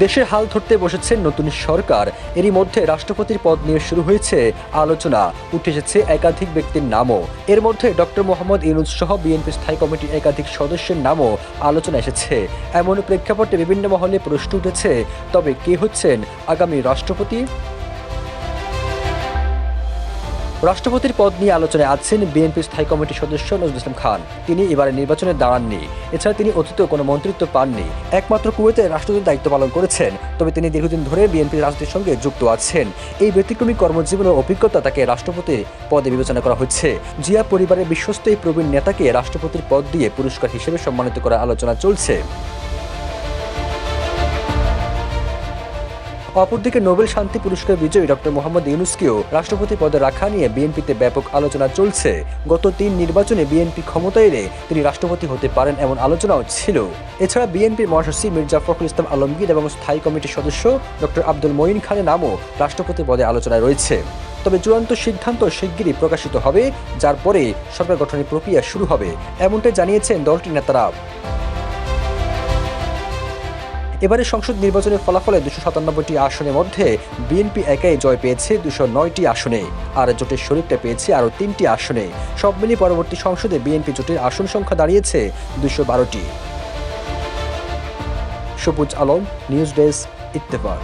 দেশের হাল ধরতে বসেছেন নতুন সরকার। এরই মধ্যে রাষ্ট্রপতির পদ নিয়ে শুরু হয়েছে আলোচনা। উঠে এসেছে একাধিক ব্যক্তির নামও। এর মধ্যে ডক্টর মোহাম্মদ ইউনূস সহ বিএনপি স্থায়ী কমিটির একাধিক সদস্যের নামও আলোচনা এসেছে। এমন প্রেক্ষাপটে বিভিন্ন মহলে প্রশ্ন উঠেছে, তবে কে হচ্ছেন আগামী রাষ্ট্রপতি? রাষ্ট্রপতির পদ নিয়ে আলোচনায় আছেন বিএনপি স্থায়ী কমিটির সদস্য নজরুল ইসলাম খান। তিনি এবারে নির্বাচনে দাঁড়াননি। এছাড়া তিনি অতীতেও কোনো মন্ত্রিত্ব পাননি। একমাত্র কুয়েতে রাষ্ট্রদূতের দায়িত্ব পালন করেছেন। তবে তিনি দীর্ঘদিন ধরে বিএনপির রাজনীতির সঙ্গে যুক্ত আছেন। এই ব্যতিক্রমী কর্মজীবন ও অভিজ্ঞতা তাকে রাষ্ট্রপতির পদে বিবেচনা করা হচ্ছে। জিয়া পরিবারের বিশ্বস্ত এই প্রবীণ নেতাকে রাষ্ট্রপতির পদ দিয়ে পুরস্কার হিসেবে সম্মানিত করার আলোচনা চলছে। অপরদিকে নোবেল শান্তি পুরস্কার বিজয়ী ডক্টর মোহাম্মদ ইউনূসকেও রাষ্ট্রপতি পদে রাখা নিয়ে বিএনপিতে ব্যাপক আলোচনা চলছে। গত ৩ নির্বাচনে বিএনপি ক্ষমতায় এলে তিনি রাষ্ট্রপতি হতে পারেন এমন আলোচনাও ছিল। এছাড়া বিএনপির মহাসচিব মির্জা ফখরুল ইসলাম আলমগীর এবং স্থায়ী কমিটির সদস্য ডক্টর আব্দুল মঈন খানের নামও রাষ্ট্রপতি পদে আলোচনায় রয়েছে। তবে চূড়ান্ত সিদ্ধান্ত শিগগিরই প্রকাশিত হবে, যার পরে সরকার গঠনের প্রক্রিয়া শুরু হবে, এমনটাই জানিয়েছেন দলটির নেতারা। এবারে সংসদ নির্বাচনের ফলাফলে 297টি আসনের মধ্যে বিএনপি একাই জয় পেয়েছে 209টি আসনে, আর জোটের শরিকরা পেয়েছে আরও 3টি আসনে। সব মিলিয়ে পরবর্তী সংসদে বিএনপি জোটের আসন সংখ্যা দাঁড়িয়েছে 212টি। সবুজ আলম, নিউজ ডেস্ক, ইত্তেফাক।